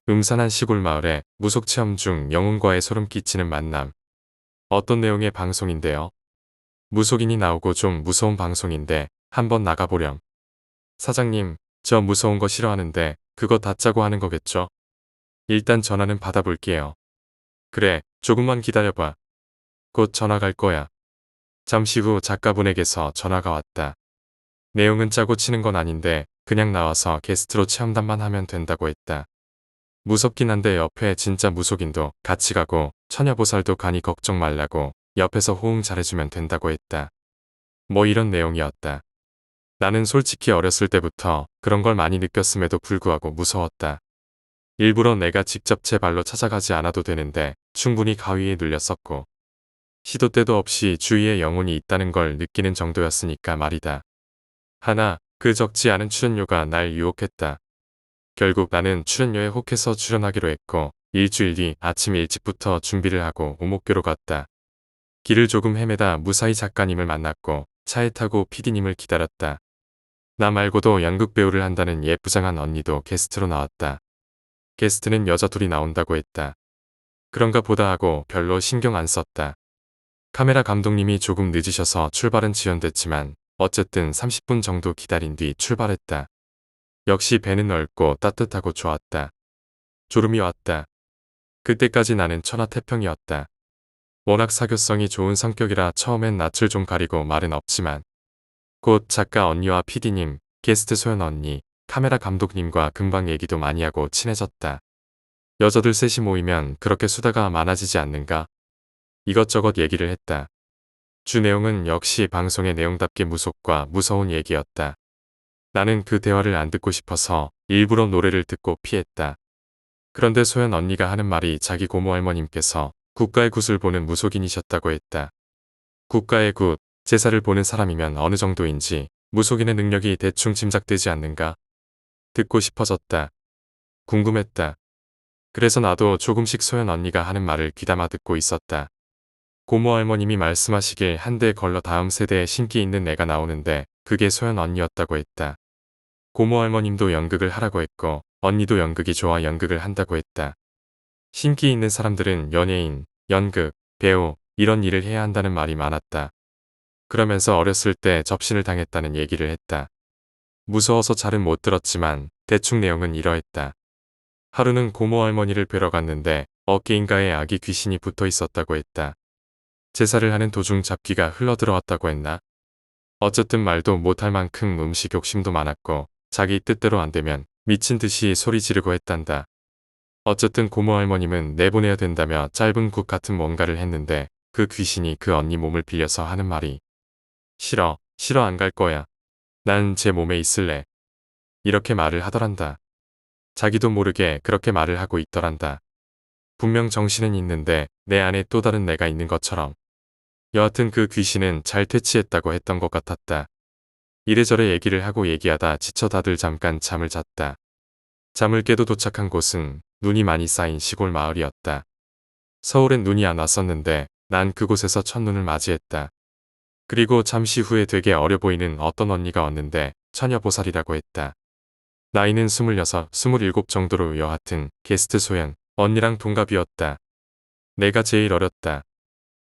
음산한 시골 마을에 무속 체험 중 영혼과의 소름 끼치는 만남. 어떤 내용의 방송인데요? 무속인이 나오고 좀 무서운 방송인데 한번 나가보렴. 사장님, 저 무서운 거 싫어하는데 그거 다 짜고 하는 거겠죠? 일단 전화는 받아볼게요. 그래, 조금만 기다려봐. 곧 전화 갈 거야. 잠시 후 작가분에게서 전화가 왔다. 내용은 짜고 치는 건 아닌데 그냥 나와서 게스트로 체험단만 하면 된다고 했다. 무섭긴 한데 옆에 진짜 무속인도 같이 가고 처녀보살도 가니 걱정 말라고 옆에서 호응 잘해주면 된다고 했다. 뭐 이런 내용이었다. 나는 솔직히 어렸을 때부터 그런 걸 많이 느꼈음에도 불구하고 무서웠다. 일부러 내가 직접 제 발로 찾아가지 않아도 되는데 충분히 가위에 눌렸었고 시도 때도 없이 주위에 영혼이 있다는 걸 느끼는 정도였으니까 말이다. 하나, 그 적지 않은 출연료가 날 유혹했다. 결국 나는 출연료에 혹해서 출연하기로 했고 일주일 뒤 아침 일찍부터 준비를 하고 오목교로 갔다. 길을 조금 헤매다 무사히 작가님을 만났고 차에 타고 PD님을 기다렸다. 나 말고도 연극 배우를 한다는 예쁘장한 언니도 게스트로 나왔다. 게스트는 여자 둘이 나온다고 했다. 그런가 보다 하고 별로 신경 안 썼다. 카메라 감독님이 조금 늦으셔서 출발은 지연됐지만 어쨌든 30분 정도 기다린 뒤 출발했다. 역시 배는 넓고 따뜻하고 좋았다. 졸음이 왔다. 그때까지 나는 천하태평이었다. 워낙 사교성이 좋은 성격이라 처음엔 낯을 좀 가리고 말은 없지만 곧 작가 언니와 PD님, 게스트 소연 언니, 카메라 감독님과 금방 얘기도 많이 하고 친해졌다. 여자들 셋이 모이면 그렇게 수다가 많아지지 않는가? 이것저것 얘기를 했다. 주 내용은 역시 방송의 내용답게 무속과 무서운 얘기였다. 나는 그 대화를 안 듣고 싶어서 일부러 노래를 듣고 피했다. 그런데 소연 언니가 하는 말이 자기 고모 할머님께서 국가의 굿을 보는 무속인이셨다고 했다. 국가의 굿, 제사를 보는 사람이면 어느 정도인지 무속인의 능력이 대충 짐작되지 않는가? 듣고 싶어졌다. 궁금했다. 그래서 나도 조금씩 소연 언니가 하는 말을 귀담아 듣고 있었다. 고모 할머님이 말씀하시길 한 대 걸러 다음 세대에 신기 있는 애가 나오는데 그게 소연 언니였다고 했다. 고모 할머님도 연극을 하라고 했고 언니도 연극이 좋아 연극을 한다고 했다. 신기 있는 사람들은 연예인, 연극, 배우 이런 일을 해야 한다는 말이 많았다. 그러면서 어렸을 때 접신을 당했다는 얘기를 했다. 무서워서 잘은 못 들었지만 대충 내용은 이러했다. 하루는 고모 할머니를 뵈러 갔는데 어깨인가에 아기 귀신이 붙어 있었다고 했다. 제사를 하는 도중 잡기가 흘러들어왔다고 했나? 어쨌든 말도 못할 만큼 음식 욕심도 많았고 자기 뜻대로 안 되면 미친 듯이 소리 지르고 했단다. 어쨌든 고모 할머님은 내보내야 된다며 짧은 굿 같은 뭔가를 했는데 그 귀신이 그 언니 몸을 빌려서 하는 말이 싫어, 싫어 안 갈 거야. 난 제 몸에 있을래. 이렇게 말을 하더란다. 자기도 모르게 그렇게 말을 하고 있더란다. 분명 정신은 있는데 내 안에 또 다른 내가 있는 것처럼. 여하튼 그 귀신은 잘 퇴치했다고 했던 것 같았다. 이래저래 얘기를 하고 얘기하다 지쳐 다들 잠깐 잠을 잤다. 잠을 깨도 도착한 곳은 눈이 많이 쌓인 시골 마을이었다. 서울엔 눈이 안 왔었는데 난 그곳에서 첫눈을 맞이했다. 그리고 잠시 후에 되게 어려 보이는 어떤 언니가 왔는데 처녀보살이라고 했다. 나이는 26, 27 정도로 여하튼 게스트 소연 언니랑 동갑이었다. 내가 제일 어렸다.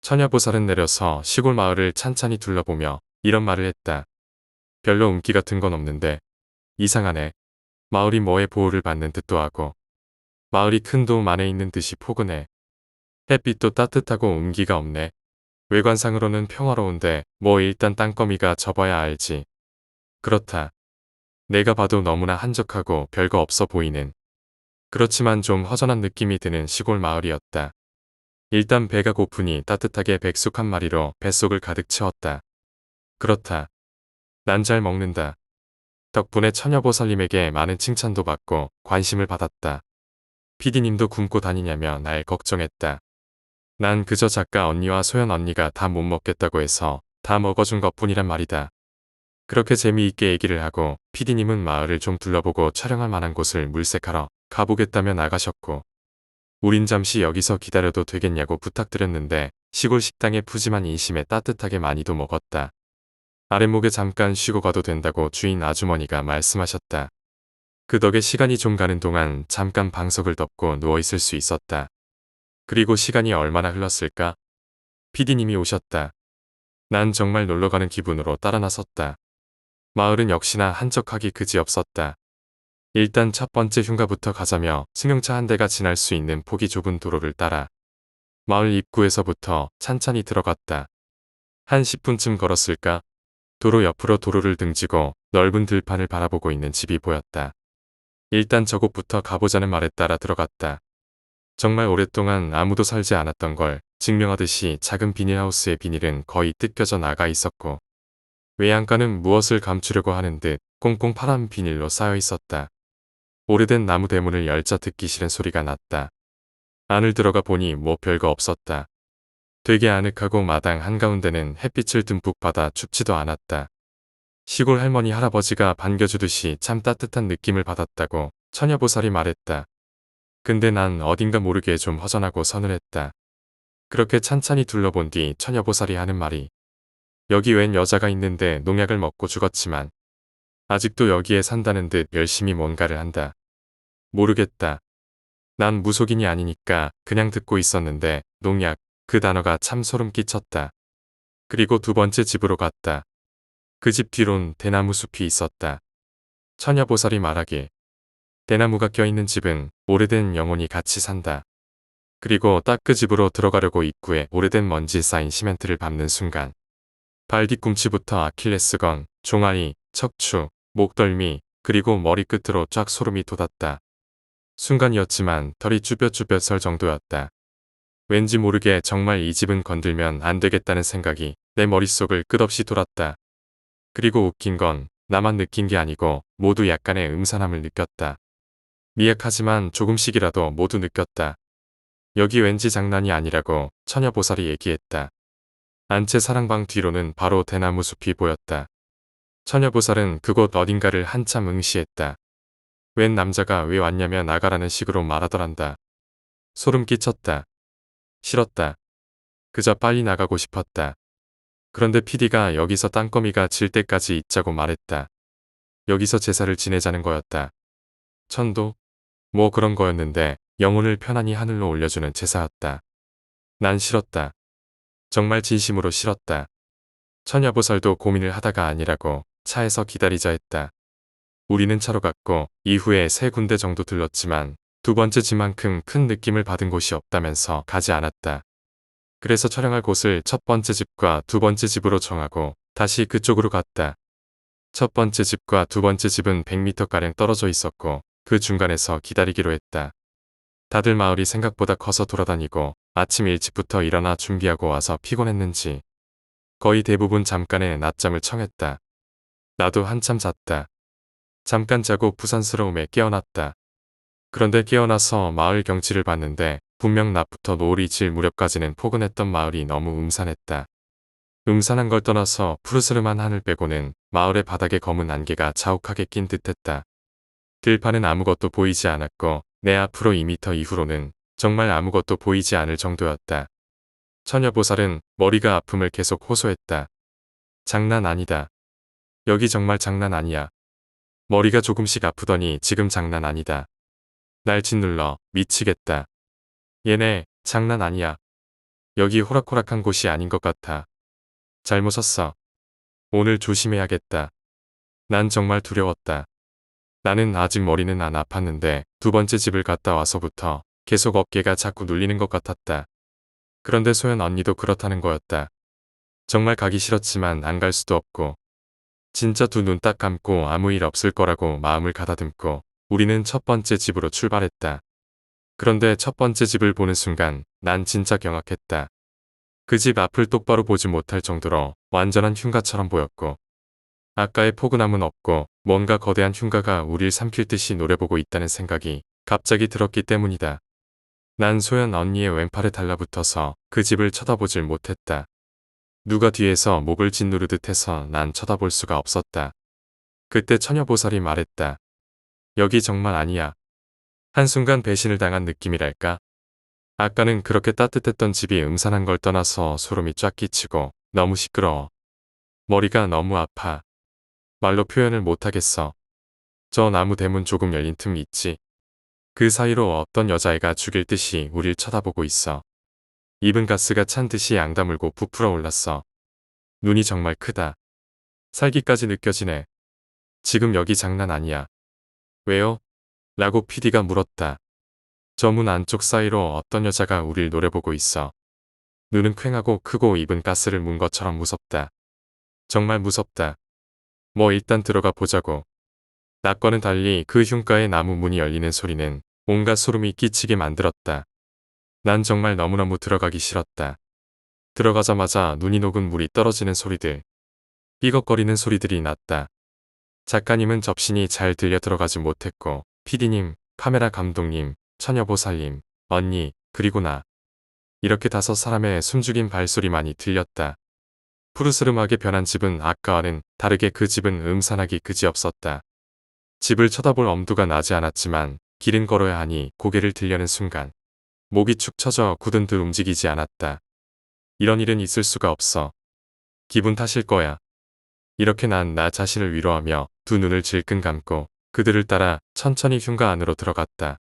처녀보살은 내려서 시골 마을을 찬찬히 둘러보며 이런 말을 했다. 별로 운기 같은 건 없는데 이상하네. 마을이 뭐에 보호를 받는 듯도 하고 마을이 큰 도움 안에 있는 듯이 포근해. 햇빛도 따뜻하고 운기가 없네. 외관상으로는 평화로운데 뭐 일단 땅거미가 접어야 알지. 그렇다. 내가 봐도 너무나 한적하고 별거 없어 보이는. 그렇지만 좀 허전한 느낌이 드는 시골 마을이었다. 일단 배가 고프니 따뜻하게 백숙 한 마리로 뱃속을 가득 채웠다. 그렇다. 난 잘 먹는다. 덕분에 처녀보살님에게 많은 칭찬도 받고 관심을 받았다. PD님도 굶고 다니냐며 날 걱정했다. 난 그저 작가 언니와 소연 언니가 다 못 먹겠다고 해서 다 먹어준 것뿐이란 말이다. 그렇게 재미있게 얘기를 하고 PD님은 마을을 좀 둘러보고 촬영할 만한 곳을 물색하러 가보겠다며 나가셨고 우린 잠시 여기서 기다려도 되겠냐고 부탁드렸는데 시골 식당의 푸짐한 인심에 따뜻하게 많이도 먹었다. 아랫목에 잠깐 쉬고 가도 된다고 주인 아주머니가 말씀하셨다. 그 덕에 시간이 좀 가는 동안 잠깐 방석을 덮고 누워있을 수 있었다. 그리고 시간이 얼마나 흘렀을까? PD님이 오셨다. 난 정말 놀러가는 기분으로 따라 나섰다. 마을은 역시나 한적하기 그지없었다. 일단 첫 번째 흉가부터 가자며 승용차 한 대가 지날 수 있는 폭이 좁은 도로를 따라 마을 입구에서부터 찬찬히 들어갔다. 한 10분쯤 걸었을까? 도로 옆으로 도로를 등지고 넓은 들판을 바라보고 있는 집이 보였다. 일단 저곳부터 가보자는 말에 따라 들어갔다. 정말 오랫동안 아무도 살지 않았던 걸 증명하듯이 작은 비닐하우스의 비닐은 거의 뜯겨져 나가 있었고 외양간은 무엇을 감추려고 하는 듯 꽁꽁 파란 비닐로 쌓여 있었다. 오래된 나무 대문을 열자 듣기 싫은 소리가 났다. 안을 들어가 보니 뭐 별거 없었다. 되게 아늑하고 마당 한가운데는 햇빛을 듬뿍 받아 춥지도 않았다. 시골 할머니 할아버지가 반겨주듯이 참 따뜻한 느낌을 받았다고 처녀보살이 말했다. 근데 난 어딘가 모르게 좀 허전하고 서늘했다. 그렇게 찬찬히 둘러본 뒤 처녀보살이 하는 말이 여기 웬 여자가 있는데 농약을 먹고 죽었지만 아직도 여기에 산다는 듯 열심히 뭔가를 한다. 모르겠다. 난 무속인이 아니니까 그냥 듣고 있었는데 농약, 그 단어가 참 소름 끼쳤다. 그리고 두 번째 집으로 갔다. 그 집 뒤론 대나무 숲이 있었다. 처녀보살이 말하길 대나무가 껴있는 집은 오래된 영혼이 같이 산다. 그리고 딱 그 집으로 들어가려고 입구에 오래된 먼지 쌓인 시멘트를 밟는 순간 발 뒤꿈치부터 아킬레스건, 종아리, 척추, 목덜미, 그리고 머리끝으로 쫙 소름이 돋았다. 순간이었지만 털이 쭈뼛쭈뼛 설 정도였다. 왠지 모르게 정말 이 집은 건들면 안 되겠다는 생각이 내 머릿속을 끝없이 돌았다. 그리고 웃긴 건 나만 느낀 게 아니고 모두 약간의 음산함을 느꼈다. 미약하지만 조금씩이라도 모두 느꼈다. 여기 왠지 장난이 아니라고 처녀보살이 얘기했다. 안채 사랑방 뒤로는 바로 대나무 숲이 보였다. 처녀보살은 그곳 어딘가를 한참 응시했다. 웬 남자가 왜 왔냐며 나가라는 식으로 말하더란다. 소름 끼쳤다. 싫었다. 그저 빨리 나가고 싶었다. 그런데 PD가 여기서 땅거미가 질 때까지 있자고 말했다. 여기서 제사를 지내자는 거였다. 천도? 뭐 그런 거였는데 영혼을 편안히 하늘로 올려주는 제사였다. 난 싫었다. 정말 진심으로 싫었다. 처녀보살도 고민을 하다가 아니라고 차에서 기다리자 했다. 우리는 차로 갔고 이후에 3군데 정도 들렀지만 두 번째 집만큼 큰 느낌을 받은 곳이 없다면서 가지 않았다. 그래서 촬영할 곳을 첫 번째 집과 두 번째 집으로 정하고 다시 그쪽으로 갔다. 첫 번째 집과 두 번째 집은 100m가량 떨어져 있었고 그 중간에서 기다리기로 했다. 다들 마을이 생각보다 커서 돌아다니고 아침 일찍부터 일어나 준비하고 와서 피곤했는지 거의 대부분 잠깐의 낮잠을 청했다. 나도 한참 잤다. 잠깐 자고 부산스러움에 깨어났다. 그런데 깨어나서 마을 경치를 봤는데 분명 낮부터 노을이 질 무렵까지는 포근했던 마을이 너무 음산했다. 음산한 걸 떠나서 푸르스름한 하늘 빼고는 마을의 바닥에 검은 안개가 자욱하게 낀 듯했다. 들판은 아무것도 보이지 않았고 내 앞으로 2m 이후로는 정말 아무것도 보이지 않을 정도였다. 처녀보살은 머리가 아픔을 계속 호소했다. 장난 아니다. 여기 정말 장난 아니야. 머리가 조금씩 아프더니 지금 장난 아니다. 날 짓눌러 미치겠다. 얘네 장난 아니야. 여기 호락호락한 곳이 아닌 것 같아. 잘못 섰어. 오늘 조심해야겠다. 난 정말 두려웠다. 나는 아직 머리는 안 아팠는데 두 번째 집을 갔다 와서부터 계속 어깨가 자꾸 눌리는 것 같았다. 그런데 소연 언니도 그렇다는 거였다. 정말 가기 싫었지만 안 갈 수도 없고 진짜 두 눈 딱 감고 아무 일 없을 거라고 마음을 가다듬고 우리는 첫 번째 집으로 출발했다. 그런데 첫 번째 집을 보는 순간 난 진짜 경악했다. 그 집 앞을 똑바로 보지 못할 정도로 완전한 흉가처럼 보였고 아까의 포근함은 없고 뭔가 거대한 흉가가 우릴 삼킬 듯이 노려보고 있다는 생각이 갑자기 들었기 때문이다. 난 소연 언니의 왼팔에 달라붙어서 그 집을 쳐다보질 못했다. 누가 뒤에서 목을 짓누르듯 해서 난 쳐다볼 수가 없었다. 그때 처녀보살이 말했다. 여기 정말 아니야. 한순간 배신을 당한 느낌이랄까? 아까는 그렇게 따뜻했던 집이 음산한 걸 떠나서 소름이 쫙 끼치고 너무 시끄러워. 머리가 너무 아파. 말로 표현을 못하겠어. 저 나무 대문 조금 열린 틈 있지. 그 사이로 어떤 여자애가 죽일 듯이 우릴 쳐다보고 있어. 입은 가스가 찬 듯이 양 다물고 부풀어 올랐어. 눈이 정말 크다. 살기까지 느껴지네. 지금 여기 장난 아니야. 왜요? 라고 PD가 물었다. 저 문 안쪽 사이로 어떤 여자가 우릴 노려보고 있어. 눈은 퀭하고 크고 입은 가스를 문 것처럼 무섭다. 정말 무섭다. 뭐 일단 들어가 보자고. 낙과는 달리 그 흉가의 나무 문이 열리는 소리는 온갖 소름이 끼치게 만들었다. 난 정말 너무너무 들어가기 싫었다. 들어가자마자 눈이 녹은 물이 떨어지는 소리들, 삐걱거리는 소리들이 났다. 작가님은 접신이 잘 들려 들어가지 못했고 PD님, 카메라 감독님, 처녀보살님, 언니, 그리고 나. 이렇게 5사람의 숨죽인 발소리만이 들렸다. 푸르스름하게 변한 집은 아까와는 다르게 그 집은 음산하기 그지없었다. 집을 쳐다볼 엄두가 나지 않았지만 길은 걸어야 하니 고개를 들려는 순간 목이 축 처져 굳은 듯 움직이지 않았다. 이런 일은 있을 수가 없어. 기분 탓일 거야. 이렇게 난 나 자신을 위로하며 두 눈을 질끈 감고 그들을 따라 천천히 흉가 안으로 들어갔다.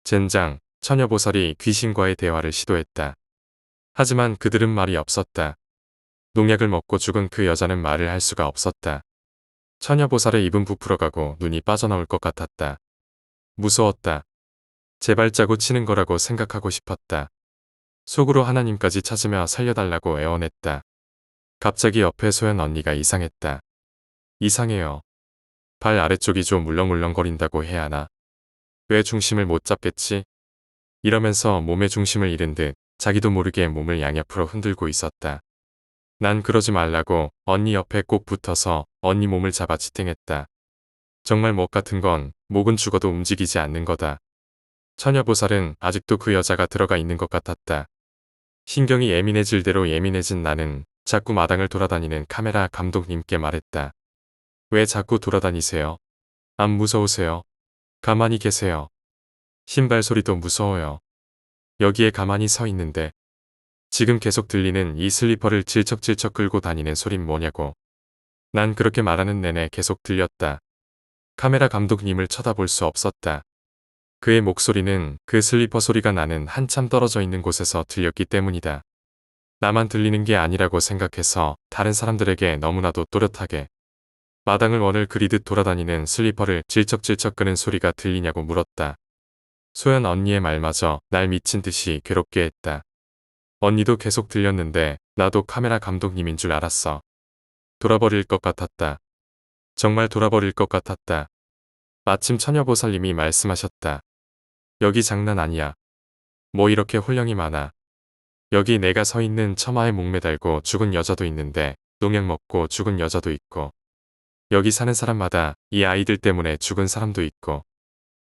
젠장, 처녀보살이 귀신과의 대화를 시도했다. 하지만 그들은 말이 없었다. 농약을 먹고 죽은 그 여자는 말을 할 수가 없었다. 처녀보살의 입은 부풀어가고 눈이 빠져나올 것 같았다. 무서웠다. 제발 짜고 치는 거라고 생각하고 싶었다. 속으로 하나님까지 찾으며 살려달라고 애원했다. 갑자기 옆에 소연 언니가 이상했다. 이상해요. 발 아래쪽이 좀 물렁물렁거린다고 해야 하나? 왜 중심을 못 잡겠지? 이러면서 몸의 중심을 잃은 듯 자기도 모르게 몸을 양옆으로 흔들고 있었다. 난 그러지 말라고 언니 옆에 꼭 붙어서 언니 몸을 잡아 지탱했다. 정말 목 같은 건 목은 죽어도 움직이지 않는 거다. 처녀보살은 아직도 그 여자가 들어가 있는 것 같았다. 신경이 예민해질 대로 예민해진 나는 자꾸 마당을 돌아다니는 카메라 감독님께 말했다. 왜 자꾸 돌아다니세요? 안 무서우세요? 가만히 계세요. 신발 소리도 무서워요. 여기에 가만히 서 있는데 지금 계속 들리는 이 슬리퍼를 질척질척 끌고 다니는 소린 뭐냐고. 난 그렇게 말하는 내내 계속 들렸다. 카메라 감독님을 쳐다볼 수 없었다. 그의 목소리는 그 슬리퍼 소리가 나는 한참 떨어져 있는 곳에서 들렸기 때문이다. 나만 들리는 게 아니라고 생각해서 다른 사람들에게 너무나도 또렷하게 마당을 원을 그리듯 돌아다니는 슬리퍼를 질척질척 끄는 소리가 들리냐고 물었다. 소연 언니의 말마저 날 미친 듯이 괴롭게 했다. 언니도 계속 들렸는데 나도 카메라 감독님인 줄 알았어. 돌아버릴 것 같았다. 정말 돌아버릴 것 같았다. 마침 처녀보살님이 말씀하셨다. 여기 장난 아니야. 뭐 이렇게 혼령이 많아. 여기 내가 서 있는 처마에 목매달고 죽은 여자도 있는데 농약 먹고 죽은 여자도 있고 여기 사는 사람마다 이 아이들 때문에 죽은 사람도 있고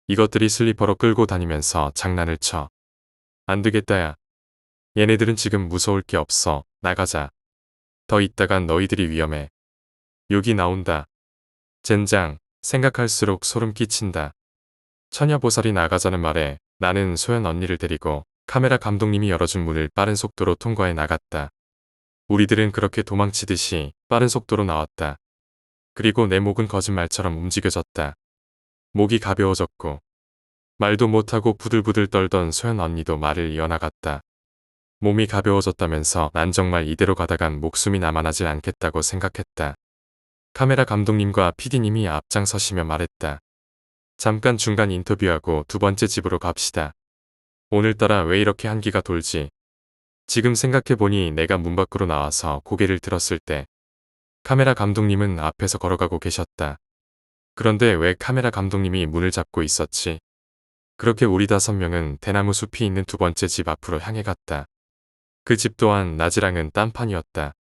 이것들이 슬리퍼로 끌고 다니면서 장난을 쳐. 안 되겠다야. 얘네들은 지금 무서울 게 없어. 나가자. 더 있다간 너희들이 위험해. 욕이 나온다. 젠장, 생각할수록 소름 끼친다. 처녀보살이 나가자는 말에 나는 소연 언니를 데리고 카메라 감독님이 열어준 문을 빠른 속도로 통과해 나갔다. 우리들은 그렇게 도망치듯이 빠른 속도로 나왔다. 그리고 내 목은 거짓말처럼 움직여졌다. 목이 가벼워졌고 말도 못하고 부들부들 떨던 소연 언니도 말을 이어나갔다. 몸이 가벼워졌다면서 난 정말 이대로 가다간 목숨이 남아나질 않겠다고 생각했다. 카메라 감독님과 PD님이 앞장서시며 말했다. 잠깐 중간 인터뷰하고 두 번째 집으로 갑시다. 오늘따라 왜 이렇게 한기가 돌지? 지금 생각해보니 내가 문 밖으로 나와서 고개를 들었을 때 카메라 감독님은 앞에서 걸어가고 계셨다. 그런데 왜 카메라 감독님이 문을 잡고 있었지? 그렇게 우리 5명은 대나무 숲이 있는 두 번째 집 앞으로 향해 갔다. 그 집 또한 낮이랑은 딴판이었다.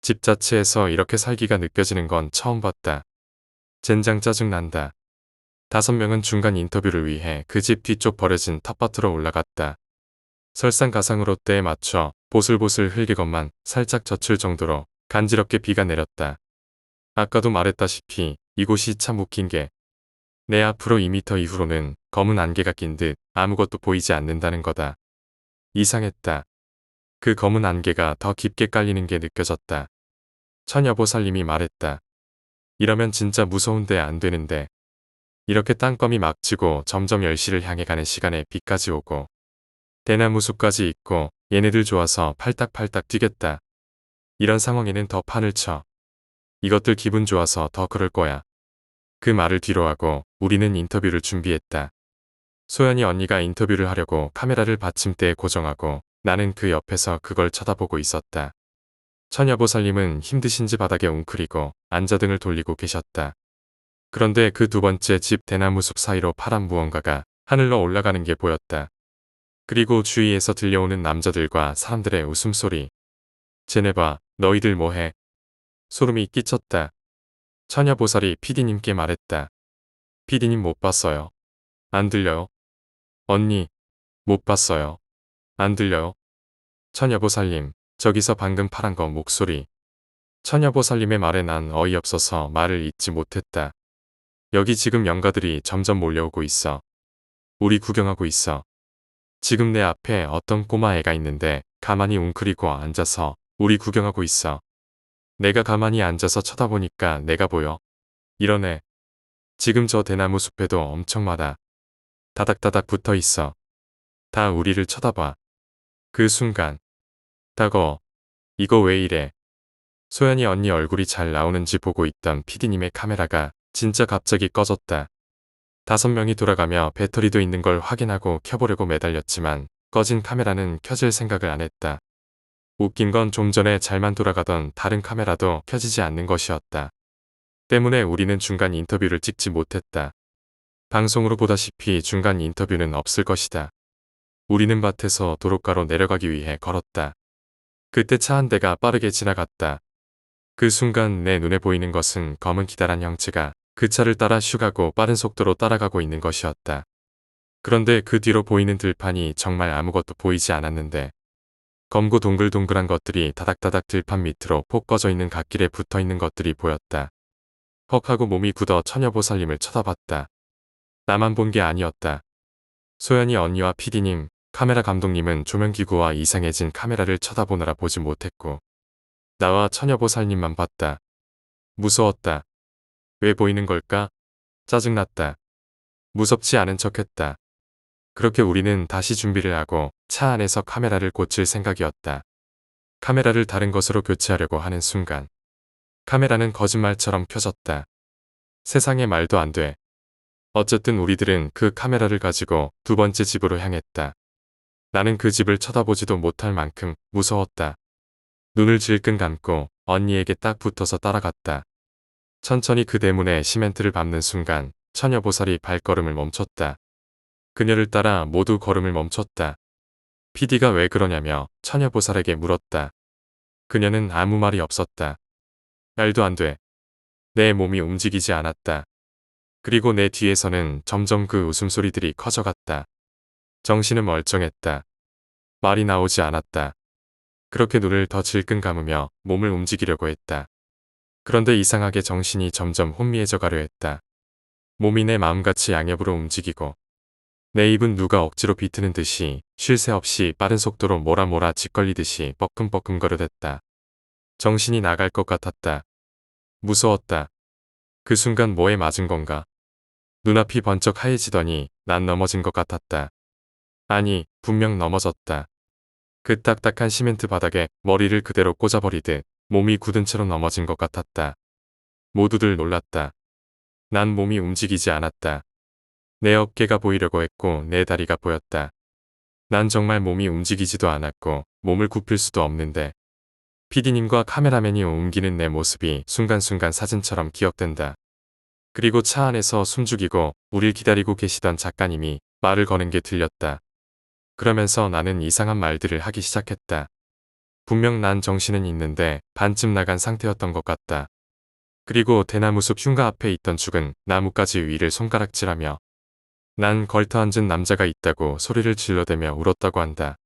집 자체에서 이렇게 살기가 느껴지는 건 처음 봤다. 젠장 짜증난다. 5명은 중간 인터뷰를 위해 그 집 뒤쪽 버려진 텃밭으로 올라갔다. 설상가상으로 때에 맞춰 보슬보슬 흘리건만 살짝 젖힐 정도로 간지럽게 비가 내렸다. 아까도 말했다시피 이곳이 참 웃긴 게 내 앞으로 2m 이후로는 검은 안개가 낀 듯 아무것도 보이지 않는다는 거다. 이상했다. 그 검은 안개가 더 깊게 깔리는 게 느껴졌다. 처녀보살님이 말했다. 이러면 진짜 무서운데 안 되는데. 이렇게 땅거미 막 지고 점점 10시를 향해 가는 시간에 비까지 오고 대나무 숲까지 있고 얘네들 좋아서 팔딱팔딱 뛰겠다. 이런 상황에는 더 판을 쳐. 이것들 기분 좋아서 더 그럴 거야. 그 말을 뒤로하고 우리는 인터뷰를 준비했다. 소연이 언니가 인터뷰를 하려고 카메라를 받침대에 고정하고 나는 그 옆에서 그걸 쳐다보고 있었다. 처녀보살님은 힘드신지 바닥에 웅크리고 앉아 등을 돌리고 계셨다. 그런데 그 두 번째 집 대나무 숲 사이로 파란 무언가가 하늘로 올라가는 게 보였다. 그리고 주위에서 들려오는 남자들과 사람들의 웃음소리. 쟤네 봐, 너희들 뭐해? 소름이 끼쳤다. 처녀보살이 PD님께 말했다. PD님 못 봤어요. 안 들려요? 언니, 못 봤어요. 안 들려요? 처녀보살님, 저기서 방금 파란 거 목소리. 처녀보살님의 말에 난 어이없어서 말을 잇지 못했다. 여기 지금 영가들이 점점 몰려오고 있어. 우리 구경하고 있어. 지금 내 앞에 어떤 꼬마애가 있는데 가만히 웅크리고 앉아서 우리 구경하고 있어. 내가 가만히 앉아서 쳐다보니까 내가 보여. 이러네. 지금 저 대나무 숲에도 엄청 많아. 다닥다닥 붙어 있어. 다 우리를 쳐다봐. 그 순간. 따가워. 이거 왜 이래? 소연이 언니 얼굴이 잘 나오는지 보고 있던 PD님의 카메라가 진짜 갑자기 꺼졌다. 5명이 돌아가며 배터리도 있는 걸 확인하고 켜보려고 매달렸지만 꺼진 카메라는 켜질 생각을 안 했다. 웃긴 건 좀 전에 잘만 돌아가던 다른 카메라도 켜지지 않는 것이었다. 때문에 우리는 중간 인터뷰를 찍지 못했다. 방송으로 보다시피 중간 인터뷰는 없을 것이다. 우리는 밭에서 도로가로 내려가기 위해 걸었다. 그때 차 한 대가 빠르게 지나갔다. 그 순간 내 눈에 보이는 것은 검은 기다란 형체가 그 차를 따라 슉하고 빠른 속도로 따라가고 있는 것이었다. 그런데 그 뒤로 보이는 들판이 정말 아무것도 보이지 않았는데 검고 동글동글한 것들이 다닥다닥 들판 밑으로 폭 꺼져 있는 갓길에 붙어 있는 것들이 보였다. 헉 하고 몸이 굳어 처녀보살님을 쳐다봤다. 나만 본 게 아니었다. 소연이 언니와 PD님, 카메라 감독님은 조명기구와 이상해진 카메라를 쳐다보느라 보지 못했고 나와 처녀보살님만 봤다. 무서웠다. 왜 보이는 걸까? 짜증났다. 무섭지 않은 척했다. 그렇게 우리는 다시 준비를 하고 차 안에서 카메라를 고칠 생각이었다. 카메라를 다른 것으로 교체하려고 하는 순간 카메라는 거짓말처럼 켜졌다. 세상에 말도 안 돼. 어쨌든 우리들은 그 카메라를 가지고 두 번째 집으로 향했다. 나는 그 집을 쳐다보지도 못할 만큼 무서웠다. 눈을 질끈 감고 언니에게 딱 붙어서 따라갔다. 천천히 그 대문에 시멘트를 밟는 순간 처녀보살이 발걸음을 멈췄다. 그녀를 따라 모두 걸음을 멈췄다. PD가 왜 그러냐며 처녀보살에게 물었다. 그녀는 아무 말이 없었다. 말도 안 돼. 내 몸이 움직이지 않았다. 그리고 내 뒤에서는 점점 그 웃음소리들이 커져갔다. 정신은 멀쩡했다. 말이 나오지 않았다. 그렇게 눈을 더 질끈 감으며 몸을 움직이려고 했다. 그런데 이상하게 정신이 점점 혼미해져 가려 했다. 몸이 내 마음같이 양옆으로 움직이고 내 입은 누가 억지로 비트는 듯이 쉴 새 없이 빠른 속도로 몰아몰아 짓걸리듯이 뻐끔뻐끔거려댔다. 정신이 나갈 것 같았다. 무서웠다. 그 순간 뭐에 맞은 건가? 눈앞이 번쩍 하얘지더니 난 넘어진 것 같았다. 아니, 분명 넘어졌다. 그 딱딱한 시멘트 바닥에 머리를 그대로 꽂아버리듯 몸이 굳은 채로 넘어진 것 같았다. 모두들 놀랐다. 난 몸이 움직이지 않았다. 내 어깨가 보이려고 했고 내 다리가 보였다. 난 정말 몸이 움직이지도 않았고 몸을 굽힐 수도 없는데 PD님과 카메라맨이 옮기는 내 모습이 순간순간 사진처럼 기억된다. 그리고 차 안에서 숨죽이고 우릴 기다리고 계시던 작가님이 말을 거는 게 들렸다. 그러면서 나는 이상한 말들을 하기 시작했다. 분명 난 정신은 있는데 반쯤 나간 상태였던 것 같다. 그리고 대나무숲 흉가 앞에 있던 죽은 나뭇가지 위를 손가락질하며 난 걸터앉은 남자가 있다고 소리를 질러대며 울었다고 한다.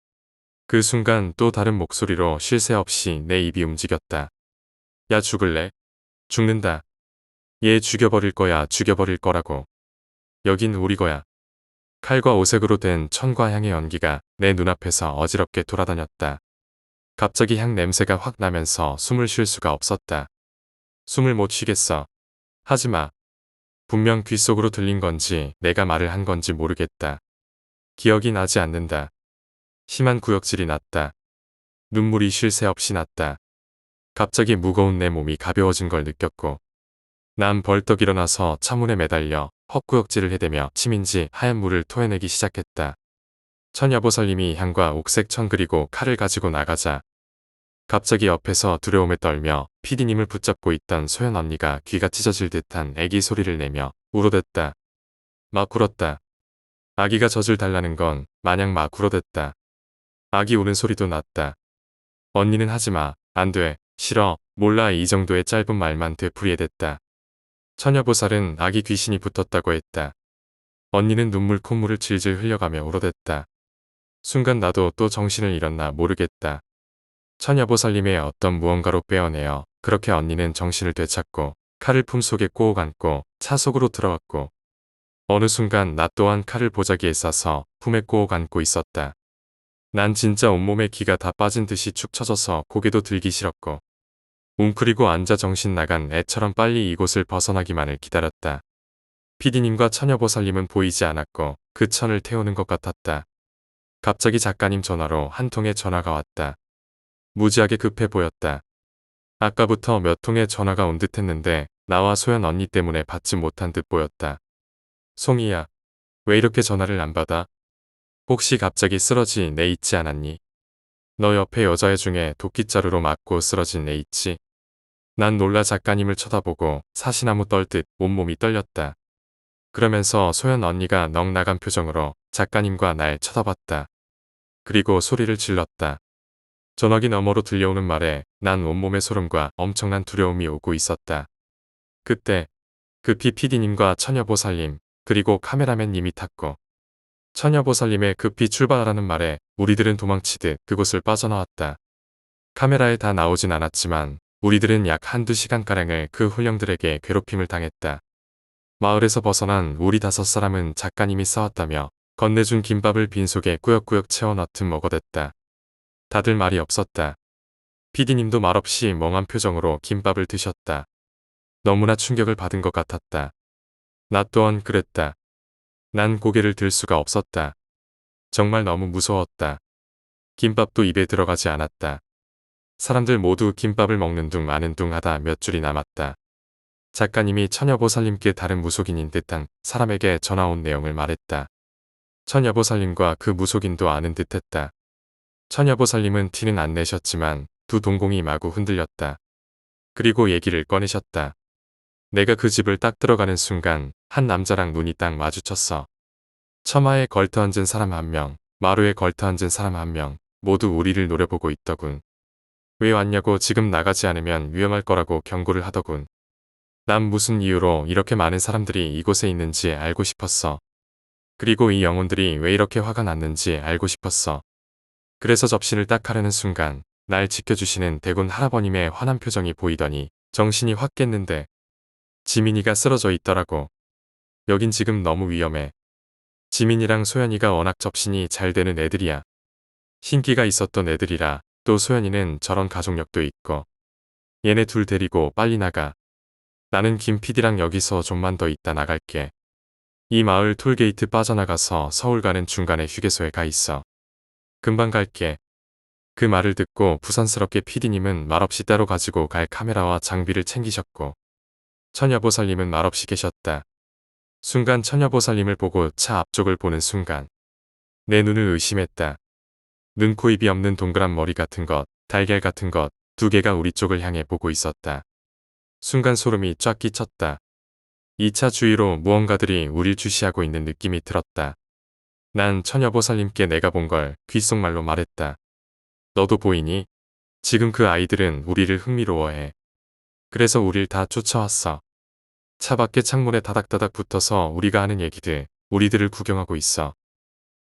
그 순간 또 다른 목소리로 쉴 새 없이 내 입이 움직였다. 야 죽을래? 죽는다. 얘 죽여버릴 거야. 죽여버릴 거라고. 여긴 우리 거야. 칼과 오색으로 된 천과 향의 연기가 내 눈앞에서 어지럽게 돌아다녔다. 갑자기 향 냄새가 확 나면서 숨을 쉴 수가 없었다. 숨을 못 쉬겠어. 하지마. 분명 귓속으로 들린 건지 내가 말을 한 건지 모르겠다. 기억이 나지 않는다. 심한 구역질이 났다. 눈물이 쉴 새 없이 났다. 갑자기 무거운 내 몸이 가벼워진 걸 느꼈고 난 벌떡 일어나서 차문에 매달려 헛구역질을 해대며 침인지 하얀 물을 토해내기 시작했다. 천여보살님이 향과 옥색 천 그리고 칼을 가지고 나가자 갑자기 옆에서 두려움에 떨며 피디님을 붙잡고 있던 소연 언니가 귀가 찢어질 듯한 애기 소리를 내며 울어댔다. 막 울었다. 아기가 젖을 달라는 건 마냥 막 울어댔다. 아기 우는 소리도 났다. 언니는 하지마, 안 돼, 싫어, 몰라 이 정도의 짧은 말만 되풀이해댔다. 처녀보살은 아기 귀신이 붙었다고 했다. 언니는 눈물 콧물을 질질 흘려가며 울어댔다. 순간 나도 또 정신을 잃었나 모르겠다. 처녀보살님의 어떤 무언가로 빼어내어 그렇게 언니는 정신을 되찾고 칼을 품속에 꼭 안고 차 속으로 들어갔고 어느 순간 나 또한 칼을 보자기에 싸서 품에 꼭 안고 있었다. 난 진짜 온몸에 기가 다 빠진 듯이 축 처져서 고개도 들기 싫었고 웅크리고 앉아 정신 나간 애처럼 빨리 이곳을 벗어나기만을 기다렸다. 피디님과 처녀보살님은 보이지 않았고 그 천을 태우는 것 같았다. 갑자기 작가님 전화로 한 통의 전화가 왔다. 무지하게 급해 보였다. 아까부터 몇 통의 전화가 온 듯 했는데 나와 소연 언니 때문에 받지 못한 듯 보였다. 송이야, 왜 이렇게 전화를 안 받아? 혹시 갑자기 쓰러진 애 있지 않았니? 너 옆에 여자애 중에 도끼자루로 맞고 쓰러진 애 있지? 난 놀라 작가님을 쳐다보고 사시나무 떨듯 온몸이 떨렸다. 그러면서 소연 언니가 넋 나간 표정으로 작가님과 날 쳐다봤다. 그리고 소리를 질렀다. 전화기 너머로 들려오는 말에 난 온몸의 소름과 엄청난 두려움이 오고 있었다. 그때 급히 PD님과 처녀보살님 그리고 카메라맨님이 탔고 처녀보살님의 급히 출발하라는 말에 우리들은 도망치듯 그곳을 빠져나왔다. 카메라에 다 나오진 않았지만 우리들은 약 한두 시간가량을 그 혼령들에게 괴롭힘을 당했다. 마을에서 벗어난 우리 5사람은 작가님이 싸웠다며 건네준 김밥을 빈속에 꾸역꾸역 채워 넣듯 먹어댔다. 다들 말이 없었다. 피디님도 말없이 멍한 표정으로 김밥을 드셨다. 너무나 충격을 받은 것 같았다. 나 또한 그랬다. 난 고개를 들 수가 없었다. 정말 너무 무서웠다. 김밥도 입에 들어가지 않았다. 사람들 모두 김밥을 먹는 둥 마는 둥 하다 몇 줄이 남았다. 작가님이 처녀보살님께 다른 무속인인 듯한 사람에게 전화 온 내용을 말했다. 처녀보살님과 그 무속인도 아는 듯했다. 처녀보살님은 티는 안 내셨지만 두 동공이 마구 흔들렸다. 그리고 얘기를 꺼내셨다. 내가 그 집을 딱 들어가는 순간 한 남자랑 눈이 딱 마주쳤어. 처마에 걸터앉은 사람 1명, 마루에 걸터앉은 사람 1명, 모두 우리를 노려보고 있더군. 왜 왔냐고 지금 나가지 않으면 위험할 거라고 경고를 하더군. 난 무슨 이유로 이렇게 많은 사람들이 이곳에 있는지 알고 싶었어. 그리고 이 영혼들이 왜 이렇게 화가 났는지 알고 싶었어. 그래서 접신을 딱 하려는 순간 날 지켜주시는 대군 할아버님의 환한 표정이 보이더니 정신이 확 깼는데 지민이가 쓰러져 있더라고. 여긴 지금 너무 위험해. 지민이랑 소연이가 워낙 접신이 잘 되는 애들이야. 신기가 있었던 애들이라 또 소연이는 저런 가족력도 있고. 얘네 둘 데리고 빨리 나가. 나는 김 PD랑 여기서 좀만 더 있다 나갈게. 이 마을 톨게이트 빠져나가서 서울 가는 중간에 휴게소에 가 있어. 금방 갈게. 그 말을 듣고 부산스럽게 PD님은 말없이 따로 가지고 갈 카메라와 장비를 챙기셨고 처녀보살님은 말없이 계셨다. 순간 처녀보살님을 보고 차 앞쪽을 보는 순간 내 눈을 의심했다. 눈, 코, 입이 없는 동그란 머리 같은 것, 달걀 같은 것, 2개가 우리 쪽을 향해 보고 있었다. 순간 소름이 쫙 끼쳤다. 이 차 주위로 무언가들이 우릴 주시하고 있는 느낌이 들었다. 난 처녀보살님께 내가 본 걸 귓속말로 말했다. 너도 보이니? 지금 그 아이들은 우리를 흥미로워해. 그래서 우릴 다 쫓아왔어. 차 밖에 창문에 다닥다닥 붙어서 우리가 하는 얘기들, 우리들을 구경하고 있어.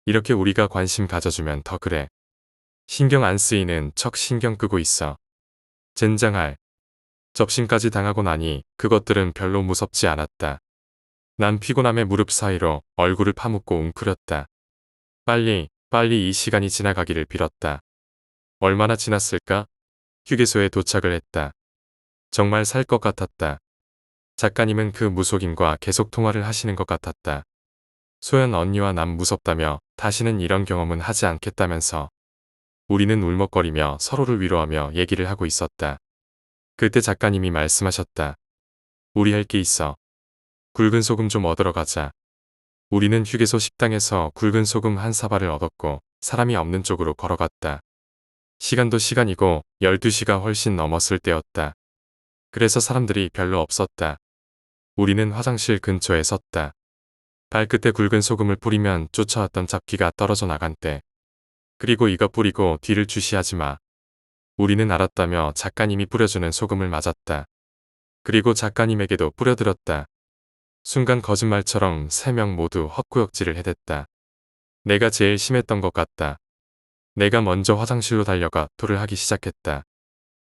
이렇게 우리가 관심 가져주면 더 그래. 신경 안 쓰이는 척 신경 끄고 있어. 젠장할. 접신까지 당하고 나니 그것들은 별로 무섭지 않았다. 난 피곤함에 무릎 사이로 얼굴을 파묻고 웅크렸다. 빨리 이 시간이 지나가기를 빌었다. 얼마나 지났을까? 휴게소에 도착을 했다. 정말 살 것 같았다. 작가님은 그 무속인과 계속 통화를 하시는 것 같았다. 소연 언니와 남 무섭다며 다시는 이런 경험은 하지 않겠다면서 우리는 울먹거리며 서로를 위로하며 얘기를 하고 있었다. 그때 작가님이 말씀하셨다. 우리 할 게 있어. 굵은 소금 좀 얻으러 가자. 우리는 휴게소 식당에서 굵은 소금 한 사발을 얻었고 사람이 없는 쪽으로 걸어갔다. 시간도 시간이고 12시가 훨씬 넘었을 때였다. 그래서 사람들이 별로 없었다. 우리는 화장실 근처에 섰다. 발끝에 굵은 소금을 뿌리면 쫓아왔던 잡기가 떨어져 나간 때. 그리고 이거 뿌리고 뒤를 주시하지 마. 우리는 알았다며 작가님이 뿌려주는 소금을 맞았다. 그리고 작가님에게도 뿌려들었다. 순간 거짓말처럼 3명 모두 헛구역질을 해댔다. 내가 제일 심했던 것 같다. 내가 먼저 화장실로 달려가 토를 하기 시작했다.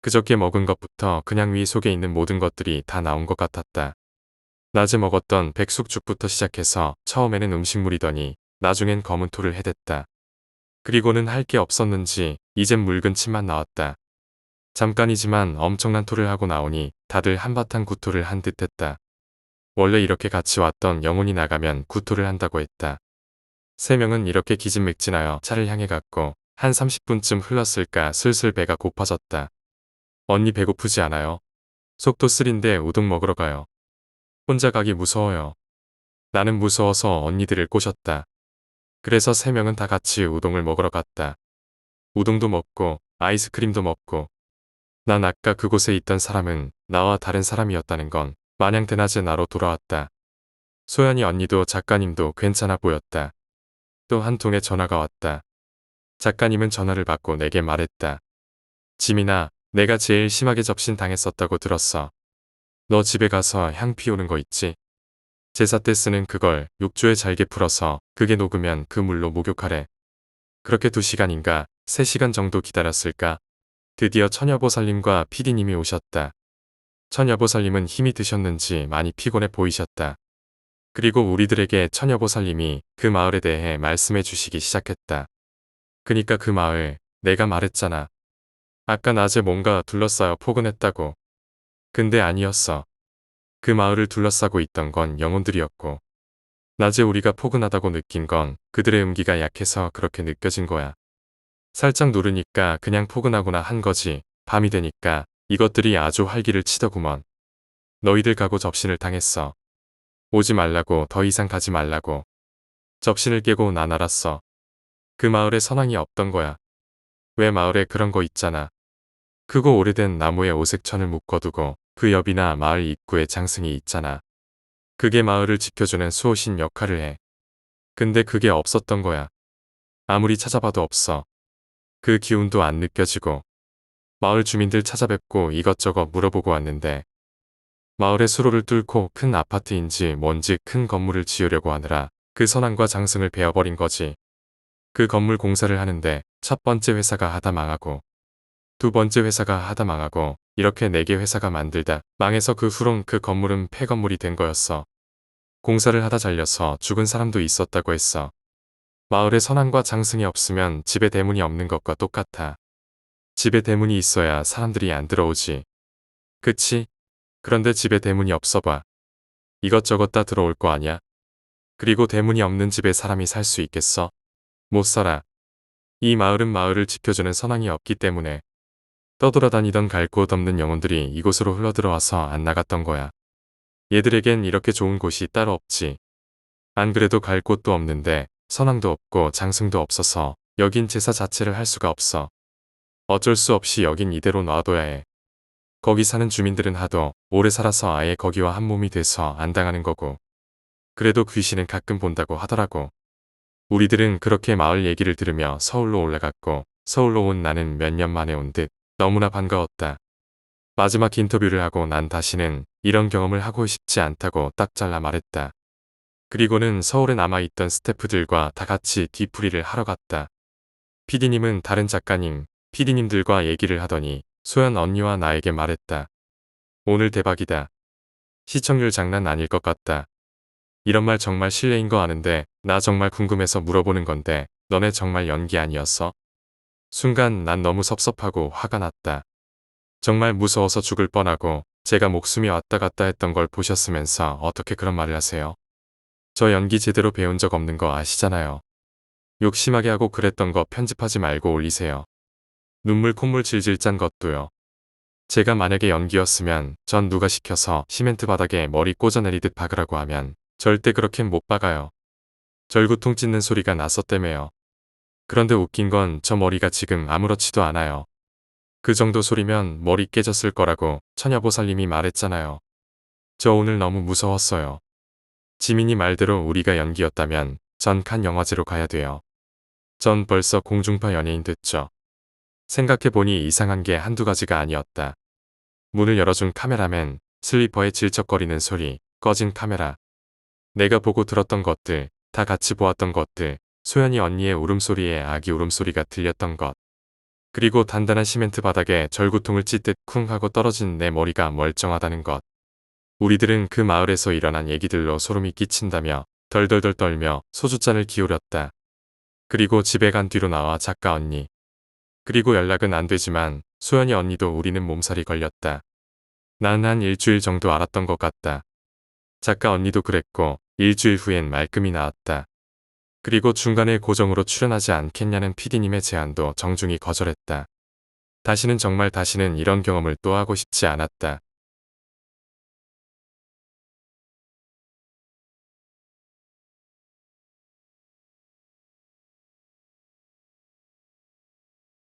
그저께 먹은 것부터 그냥 위 속에 있는 모든 것들이 다 나온 것 같았다. 낮에 먹었던 백숙죽부터 시작해서 처음에는 음식물이더니 나중엔 검은 토를 해댔다. 그리고는 할 게 없었는지 이젠 묽은 침만 나왔다. 잠깐이지만 엄청난 토를 하고 나오니 다들 한바탕 구토를 한 듯했다. 원래 이렇게 같이 왔던 영혼이 나가면 구토를 한다고 했다. 3명은 이렇게 기진맥진하여 차를 향해 갔고 한 30분쯤 흘렀을까 슬슬 배가 고파졌다. 언니 배고프지 않아요? 속도 쓰린데 우동 먹으러 가요. 혼자 가기 무서워요. 나는 무서워서 언니들을 꼬셨다. 그래서 3명은 다 같이 우동을 먹으러 갔다. 우동도 먹고 아이스크림도 먹고 난 아까 그곳에 있던 사람은 나와 다른 사람이었다는 건 마냥 대낮에 나로 돌아왔다. 소연이 언니도 작가님도 괜찮아 보였다. 또 한 통의 전화가 왔다. 작가님은 전화를 받고 내게 말했다. 지민아, 내가 제일 심하게 접신당했었다고 들었어. 너 집에 가서 향 피우는 거 있지? 제사 때 쓰는 그걸 욕조에 잘게 풀어서 그게 녹으면 그 물로 목욕하래. 그렇게 2시간인가 3시간 정도 기다렸을까? 드디어 처녀보살님과 PD님이 오셨다. 처녀보살님은 힘이 드셨는지 많이 피곤해 보이셨다. 그리고 우리들에게 처녀보살님이 그 마을에 대해 말씀해 주시기 시작했다. 그니까 그 마을, 내가 말했잖아. 아까 낮에 뭔가 둘러싸여 포근했다고. 근데 아니었어. 그 마을을 둘러싸고 있던 건 영혼들이었고 낮에 우리가 포근하다고 느낀 건 그들의 음기가 약해서 그렇게 느껴진 거야. 살짝 누르니까 그냥 포근하구나 한 거지. 밤이 되니까 이것들이 아주 활기를 치더구먼. 너희들 가고 접신을 당했어. 오지 말라고, 더 이상 가지 말라고. 접신을 깨고 난 알았어. 그 마을에 선왕이 없던 거야. 왜 마을에 그런 거 있잖아. 크고 오래된 나무에 오색천을 묶어두고 그 옆이나 마을 입구에 장승이 있잖아. 그게 마을을 지켜주는 수호신 역할을 해. 근데 그게 없었던 거야. 아무리 찾아봐도 없어. 그 기운도 안 느껴지고. 마을 주민들 찾아뵙고 이것저것 물어보고 왔는데 마을의 수로를 뚫고 큰 아파트인지 뭔지 큰 건물을 지으려고 하느라 그 선왕과 장승을 베어버린 거지. 그 건물 공사를 하는데 첫 번째 회사가 하다 망하고 두 번째 회사가 하다 망하고 이렇게 4개 회사가 만들다 망해서 그 후론 그 건물은 폐건물이 된 거였어. 공사를 하다 잘려서 죽은 사람도 있었다고 했어. 마을에 선왕과 장승이 없으면 집에 대문이 없는 것과 똑같아. 집에 대문이 있어야 사람들이 안 들어오지. 그치? 그런데 집에 대문이 없어봐. 이것저것 다 들어올 거 아냐? 그리고 대문이 없는 집에 사람이 살 수 있겠어? 못 살아. 이 마을은 마을을 지켜주는 선왕이 없기 때문에 떠돌아다니던 갈 곳 없는 영혼들이 이곳으로 흘러들어와서 안 나갔던 거야. 얘들에겐 이렇게 좋은 곳이 따로 없지. 안 그래도 갈 곳도 없는데 선왕도 없고 장승도 없어서 여긴 제사 자체를 할 수가 없어. 어쩔 수 없이 여긴 이대로 놔둬야 해. 거기 사는 주민들은 하도 오래 살아서 아예 거기와 한 몸이 돼서 안 당하는 거고. 그래도 귀신은 가끔 본다고 하더라고. 우리들은 그렇게 마을 얘기를 들으며 서울로 올라갔고 서울로 온 나는 몇 년 만에 온 듯 너무나 반가웠다. 마지막 인터뷰를 하고 난 다시는 이런 경험을 하고 싶지 않다고 딱 잘라 말했다. 그리고는 서울에 남아있던 스태프들과 다 같이 뒤풀이를 하러 갔다. PD님은 다른 작가님, PD님들과 얘기를 하더니 소연 언니와 나에게 말했다. 오늘 대박이다. 시청률 장난 아닐 것 같다. 이런 말 정말 실례인 거 아는데 나 정말 궁금해서 물어보는 건데 너네 정말 연기 아니었어? 순간 난 너무 섭섭하고 화가 났다. 정말 무서워서 죽을 뻔하고 제가 목숨이 왔다 갔다 했던 걸 보셨으면서 어떻게 그런 말을 하세요? 저 연기 제대로 배운 적 없는 거 아시잖아요. 욕심하게 하고 그랬던 거 편집하지 말고 올리세요. 눈물 콧물 질질 짠 것도요. 제가 만약에 연기였으면 전 누가 시켜서 시멘트 바닥에 머리 꽂아내리듯 박으라고 하면 절대 그렇게는 못 박아요. 절구통 찢는 소리가 났었다며요. 그런데 웃긴 건 저 머리가 지금 아무렇지도 않아요. 그 정도 소리면 머리 깨졌을 거라고 처녀보살님이 말했잖아요. 저 오늘 너무 무서웠어요. 지민이 말대로 우리가 연기였다면 전 칸 영화제로 가야 돼요. 전 벌써 공중파 연예인 됐죠. 생각해보니 이상한 게 한두 가지가 아니었다. 문을 열어준 카메라맨, 슬리퍼의 질척거리는 소리, 꺼진 카메라. 내가 보고 들었던 것들, 다 같이 보았던 것들, 소연이 언니의 울음소리에 아기 울음소리가 들렸던 것. 그리고 단단한 시멘트 바닥에 절구통을 찢듯 쿵 하고 떨어진 내 머리가 멀쩡하다는 것. 우리들은 그 마을에서 일어난 얘기들로 소름이 끼친다며 덜덜덜 떨며 소주잔을 기울였다. 그리고 집에 간 뒤로 나와 작가 언니. 그리고 연락은 안 되지만 소연이 언니도 우리는 몸살이 걸렸다. 난 한 일주일 정도 알았던 것 같다. 작가 언니도 그랬고 일주일 후엔 말끔히 나왔다. 그리고 중간에 고정으로 출연하지 않겠냐는 PD님의 제안도 정중히 거절했다. 다시는 정말 다시는 이런 경험을 또 하고 싶지 않았다.